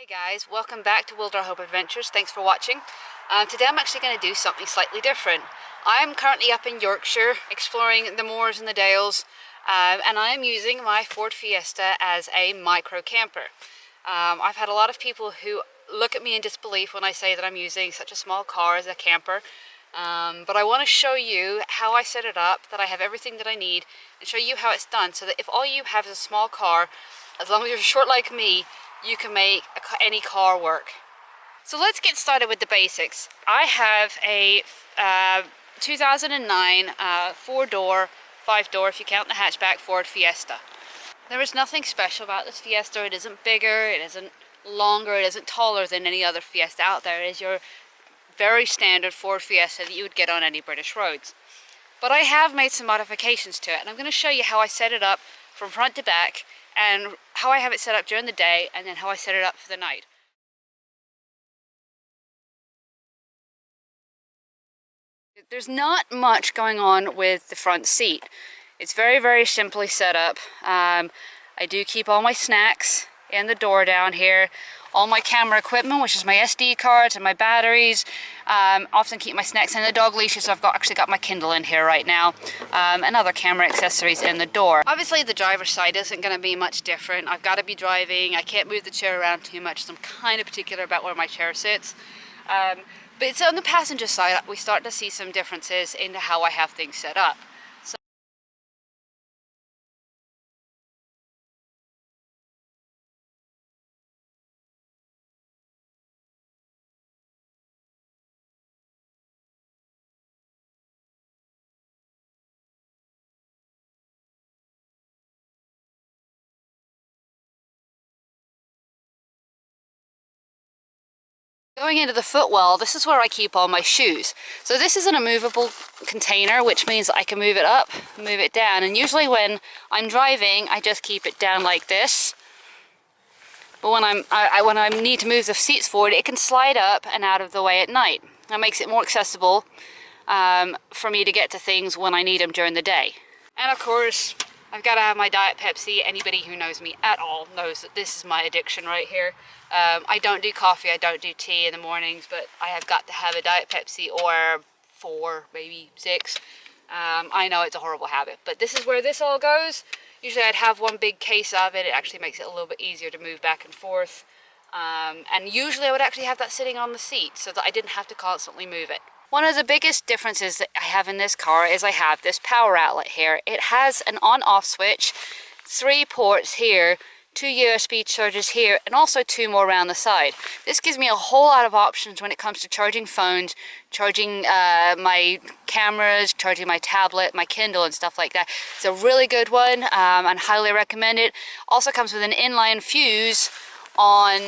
Hey guys, welcome back to Wilder Hope Adventures. Thanks for watching. Today I'm actually going to do something slightly different. I'm currently up in Yorkshire exploring the moors and the dales, and I am using my Ford Fiesta as a micro camper. I've had a lot of people who look at me in disbelief when I say that I'm using such a small car as a camper, but I want to show you how I set it up, that I have everything that I need, and show you how it's done, so that if all you have is a small car, as long as you're short like me, you can make any car work. So let's get started with the basics. I have a 2009 4-door, 5-door if you count the hatchback, Ford Fiesta. There is nothing special about this Fiesta. It isn't bigger, it isn't longer, it isn't taller than any other Fiesta out there. It is your very standard Ford Fiesta that you would get on any British roads. But I have made some modifications to it, and I'm going to show you how I set it up from front to back, and how I have it set up during the day, and then how I set it up for the night. There's not much going on with the front seat. It's very simply set up. I do keep all my snacks in the door down here. All my camera equipment, which is my SD cards and my batteries. Often keep my snacks in the dog leashes, so I've actually got my Kindle in here right now, and other camera accessories in the door. Obviously the driver's side isn't going to be much different. I've got to be driving. I can't move the chair around too much, so I'm kind of particular about where my chair sits. But it's on the passenger side we start to see some differences into how I have things set up. Going into the footwell, this is where I keep all my shoes. So this is a movable container, which means I can move it up, move it down, and usually when I'm driving, I just keep it down like this. But when I need to move the seats forward, it can slide up and out of the way at night. That makes it more accessible for me to get to things when I need them during the day. And of course, I've got to have my Diet Pepsi. Anybody who knows me at all knows that this is my addiction right here. I don't do coffee, I don't do tea in the mornings, but I have got to have a Diet Pepsi or 4, maybe 6. I know it's a horrible habit, but this is where this all goes. Usually I'd have one big case of it. It actually makes it a little bit easier to move back and forth. And usually I would actually have that sitting on the seat so that I didn't have to constantly move it. One of the biggest differences that I have in this car is I have this power outlet here. It has an on-off switch, 3 ports here, 2 USB chargers here, and also 2 more around the side. This gives me a whole lot of options when it comes to charging phones, charging my cameras, charging my tablet, my Kindle, and stuff like that. It's a really good one, and highly recommend it. Also comes with an inline fuse on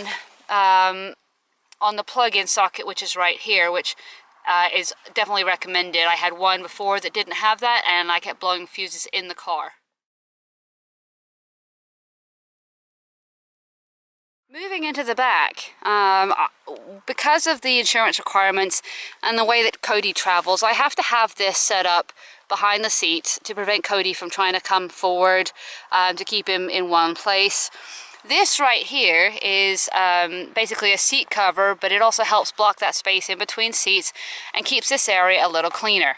the plug-in socket, which is right here, which is definitely recommended. I had one before that didn't have that, and I kept blowing fuses in the car. Moving into the back, because of the insurance requirements and the way that Cody travels, I have to have this set up behind the seats to prevent Cody from trying to come forward, to keep him in one place. This right here is basically a seat cover, but it also helps block that space in between seats and keeps this area a little cleaner.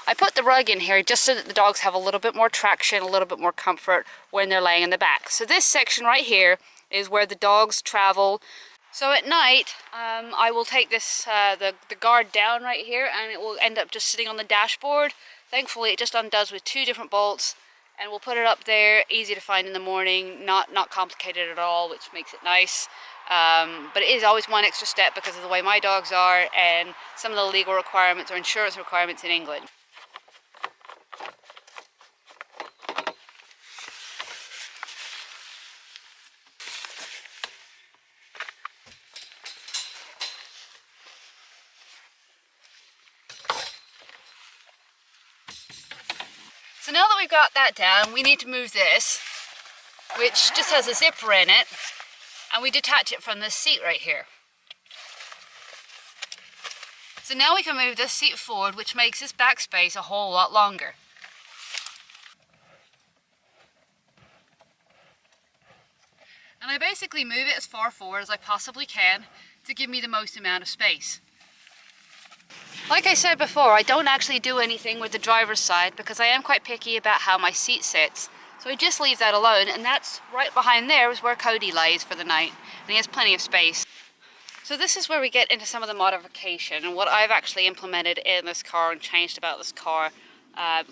I put the rug in here just so that the dogs have a little bit more traction, a little bit more comfort when they're laying in the back. So this section right here is where the dogs travel. So at night, I will take this the guard down right here, and it will end up just sitting on the dashboard. Thankfully, it just undoes with 2 different bolts, and we'll put it up there, easy to find in the morning, not complicated at all, which makes it nice. But it is always one extra step because of the way my dogs are and some of the legal requirements or insurance requirements in England. So now that we've got that down, we need to move this, which just has a zipper in it, and we detach it from this seat right here. So now we can move this seat forward, which makes this back space a whole lot longer. And And I basically move it as far forward as I possibly can to give me the most amount of space. Like I said before, I don't actually do anything with the driver's side because I am quite picky about how my seat sits. So I just leave that alone, and that's right behind there is where Cody lays for the night, and he has plenty of space. So this is where we get into some of the modification and what I've actually implemented in this car and changed about this car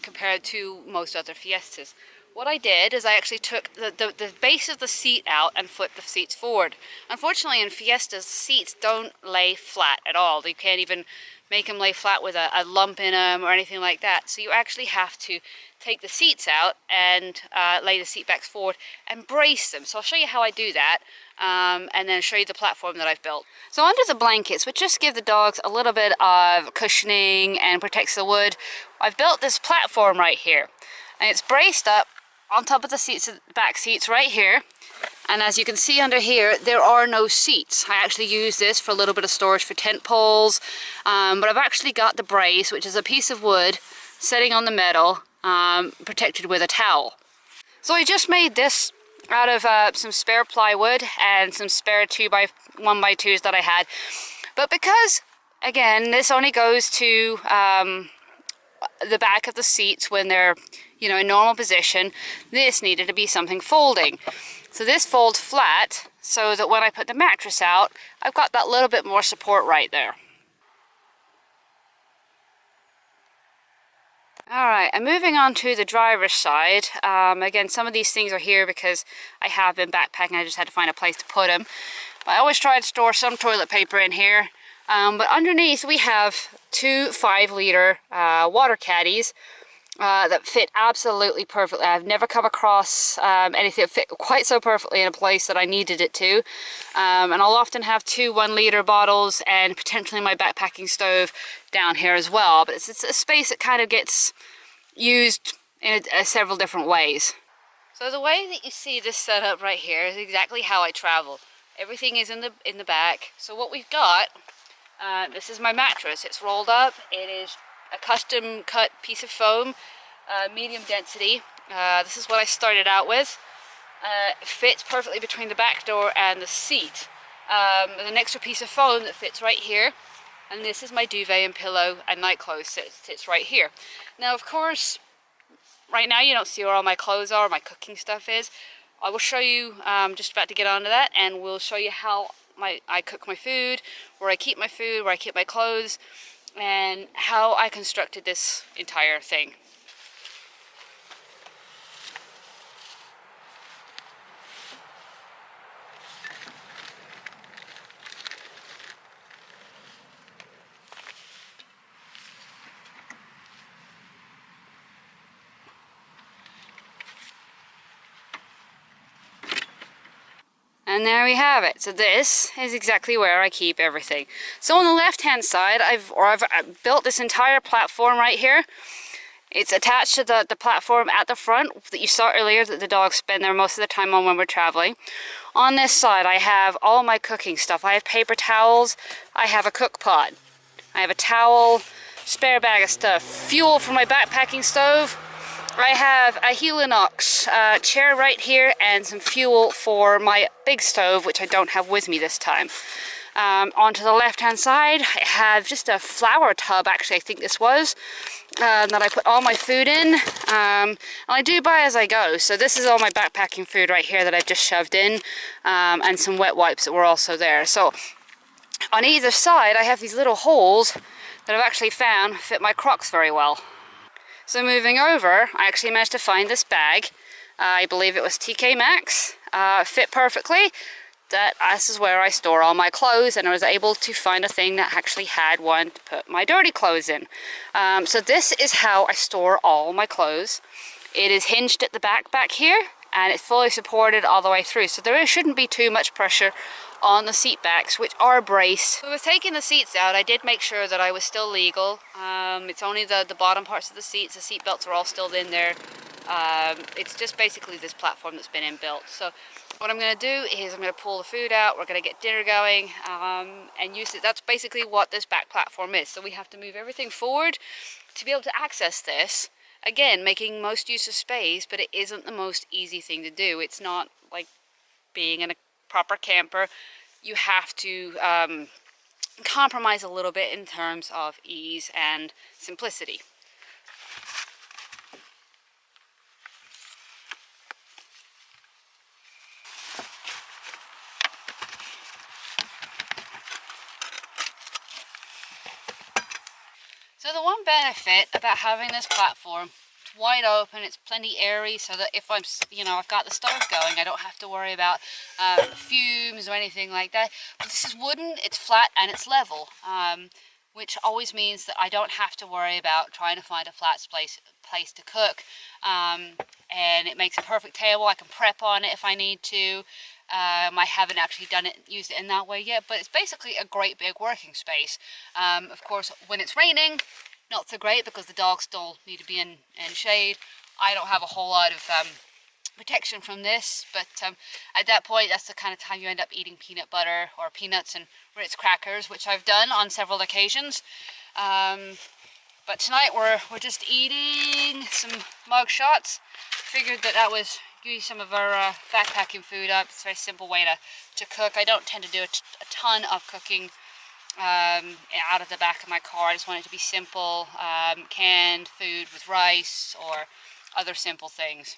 compared to most other Fiestas. What I did is I actually took the base of the seat out and flipped the seats forward. Unfortunately in Fiestas, seats don't lay flat at all. You can't even make them lay flat with a lump in them or anything like that. So you actually have to take the seats out and lay the seat backs forward and brace them. So I'll show you how I do that and then show you the platform that I've built. So under the blankets, which just give the dogs a little bit of cushioning and protects the wood, I've built this platform right here. And it's braced up on top of the seats, back seats right here. And as you can see under here, there are no seats. I actually use this for a little bit of storage for tent poles. But I've actually got the brace, which is a piece of wood sitting on the metal, protected with a towel. So I just made this out of some spare plywood and some spare 2x1x2s that I had. But because, again, this only goes to the back of the seats when they're, in normal position, this needed to be something folding. So this folds flat so that when I put the mattress out, I've got that little bit more support right there. Alright, and moving on to the driver's side, again, some of these things are here because I have been backpacking, I just had to find a place to put them. But I always try to store some toilet paper in here. But underneath we have two 5-liter water caddies that fit absolutely perfectly. I've never come across anything that fit quite so perfectly in a place that I needed it to. And I'll often have two 1-liter bottles and potentially my backpacking stove down here as well. But it's a space that kind of gets used in several different ways. So the way that you see this setup right here is exactly how I travel. Everything is in the back. So what we've got, this is my mattress. It's rolled up. It is a custom cut piece of foam, medium density. This is what I started out with. It fits perfectly between the back door and the seat. There's an extra piece of foam that fits right here. And this is my duvet and pillow and night clothes sits right here. Now, of course, right now you don't see where all my clothes are, my cooking stuff is. I will show you, just about to get onto that, and we'll show you how I cook my food, where I keep my food, where I keep my clothes, and how I constructed this entire thing. And there we have it. So this is exactly where I keep everything. So on the left hand side, I've built this entire platform right here. It's attached to the platform at the front that you saw earlier that the dogs spend there most of the time on when we're traveling. On this side I have all my cooking stuff. I have paper towels, I have a cook pot, I have a towel, spare bag of stuff, fuel for my backpacking stove. I have a Helinox chair right here and some fuel for my big stove, which I don't have with me this time. Onto the left hand side I have just a flour tub, actually I think this was, that I put all my food in. And I do buy as I go, so this is all my backpacking food right here that I've just shoved in, and some wet wipes that were also there. So on either side I have these little holes that I've actually found fit my Crocs very well. So moving over, I actually managed to find this bag. I believe it was TK Maxx. Fit perfectly. This is where I store all my clothes, and I was able to find a thing that actually had one to put my dirty clothes in. So this is how I store all my clothes. It is hinged at the back here, and it's fully supported all the way through. So there shouldn't be too much pressure on the seat backs, which are braced. So with taking the seats out, I did make sure that I was still legal. It's only the bottom parts of the seats. The seat belts are all still in there. It's just basically this platform that's been inbuilt. So what I'm going to do is I'm going to pull the food out. We're going to get dinner going and use it. That's basically what this back platform is. So we have to move everything forward to be able to access this. Again, making most use of space, but it isn't the most easy thing to do. It's not like being in a proper camper, you have to compromise a little bit in terms of ease and simplicity. So the one benefit about having this platform, it's wide open, it's plenty airy, so that if I'm, you know, I've got the stove going, I don't have to worry about fumes or anything like that. But this is wooden, it's flat, and it's level, which always means that I don't have to worry about trying to find a flat place to cook. And it makes a perfect table. I can prep on it if I need to. I haven't actually used it in that way yet, but it's basically a great big working space. Of course, when it's raining, not so great because the dogs still need to be in shade. I don't have a whole lot of protection from this, but at that point, that's the kind of time you end up eating peanut butter or peanuts and Ritz crackers, which I've done on several occasions. But tonight we're just eating some mug shots. Figured that was use some of our backpacking food up. It's a very simple way to cook. I don't tend to do a ton of cooking out of the back of my car. I just want it to be simple, canned food with rice or other simple things.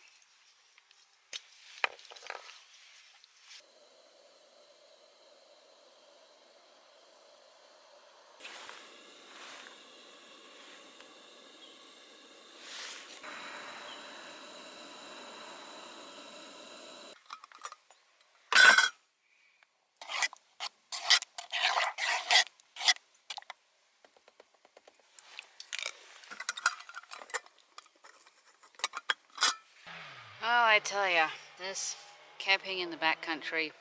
Oh, I tell ya, this camping in the backcountry,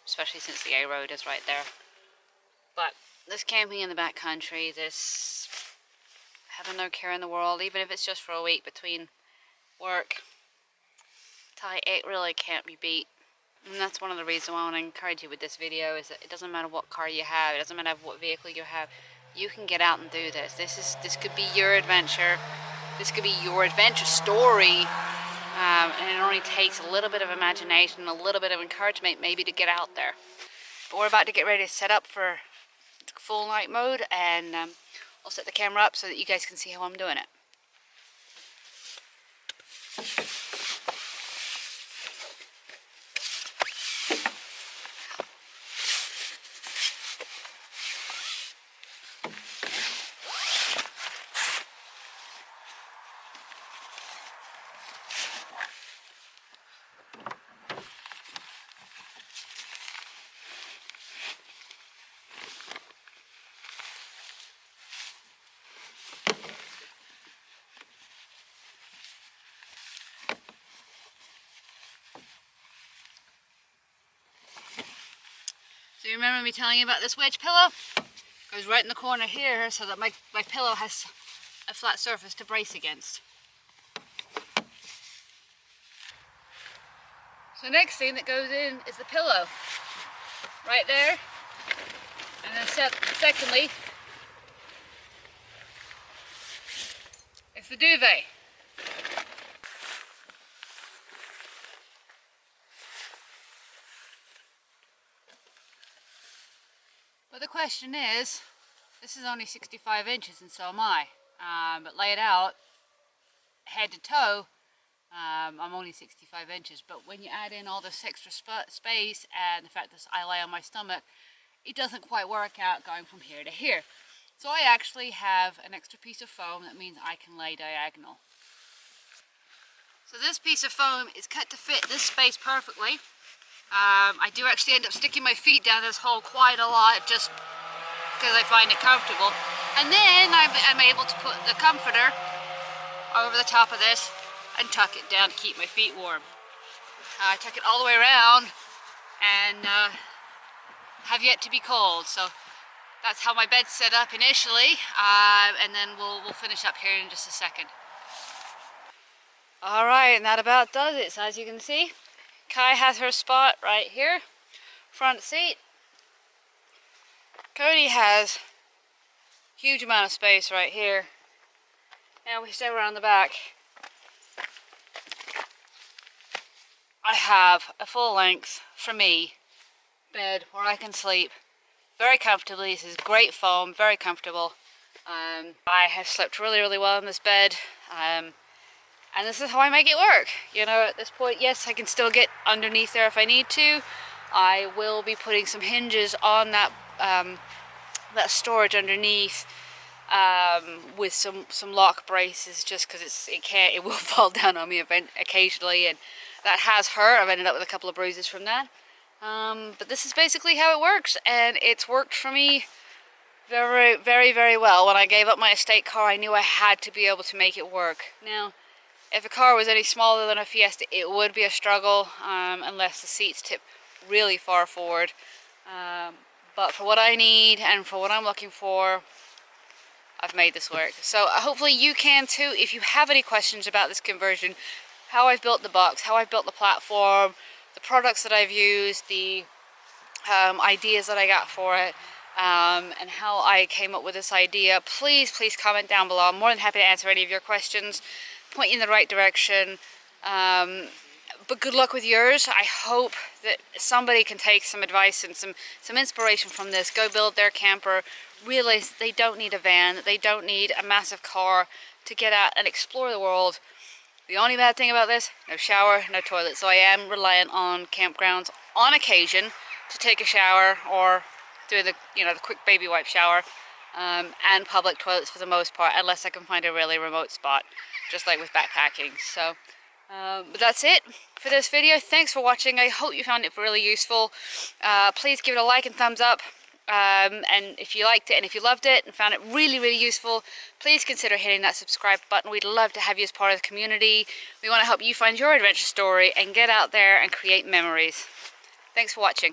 especially since the A road is right there. But this camping in the backcountry, this having no care in the world, even if it's just for a week between work, it really can't be beat. And that's one of the reasons why I want to encourage you with this video, is that it doesn't matter what car you have, it doesn't matter what vehicle you have, you can get out and do this. This could be your adventure. This could be your adventure story, and it only takes a little bit of imagination, a little bit of encouragement maybe to get out there. But we're about to get ready to set up for full night mode, and I'll set the camera up so that you guys can see how I'm doing it. So you remember me telling you about this wedge pillow? It goes right in the corner here so that my pillow has a flat surface to brace against. So next thing that goes in is the pillow. Right there. And then secondly, it's the duvet. But the question is, this is only 65 inches and so am I. But lay it out, head to toe, I'm only 65 inches. But when you add in all this extra space and the fact that I lay on my stomach, it doesn't quite work out going from here to here. So I actually have an extra piece of foam that means I can lay diagonal. So this piece of foam is cut to fit this space perfectly. I do actually end up sticking my feet down this hole quite a lot just because I find it comfortable. And then I'm able to put the comforter over the top of this and tuck it down to keep my feet warm. I tuck it all the way around and have yet to be cold. So that's how my bed's set up initially, and then we'll finish up here in just a second. Alright, and that about does it. So as you can see, Kai has her spot right here, front seat. Cody has a huge amount of space right here, and we stay around the back. I have a full length, for me, bed where I can sleep very comfortably. This is great foam, very comfortable. I have slept really, really well in this bed. And this is how I make it work. You know, at this point, yes, I can still get underneath there if I need to. I will be putting some hinges on that that storage underneath, with some lock braces, just because it will fall down on me occasionally, and that has hurt. I've ended up with a couple of bruises from that. But this is basically how it works, and it's worked for me very, very, very well. When I gave up my estate car, I knew I had to be able to make it work. Now, if a car was any smaller than a Fiesta, it would be a struggle, unless the seats tip really far forward. But for what I need and for what I'm looking for, I've made this work. So hopefully you can too. If you have any questions about this conversion, how I've built the box, how I've built the platform, the products that I've used, the ideas that I got for it, and how I came up with this idea, please comment down below. I'm more than happy to answer any of your questions, point you in the right direction. But good luck with yours. I hope that somebody can take some advice and some inspiration from this. Go build their camper. Realize they don't need a van, that they don't need a massive car to get out and explore the world. The only bad thing about this, no shower, no toilet. So I am reliant on campgrounds on occasion to take a shower, or do the quick baby wipe shower, and public toilets for the most part, unless I can find a really remote spot, just like with backpacking. So but that's it for this video. Thanks for watching. I hope you found it really useful. Please give it a like and thumbs up, and if you liked it and if you loved it and found it really, really useful, please consider hitting that subscribe button. We'd love to have you as part of the community. We want to help you find your adventure story and get out there and create memories. Thanks for watching.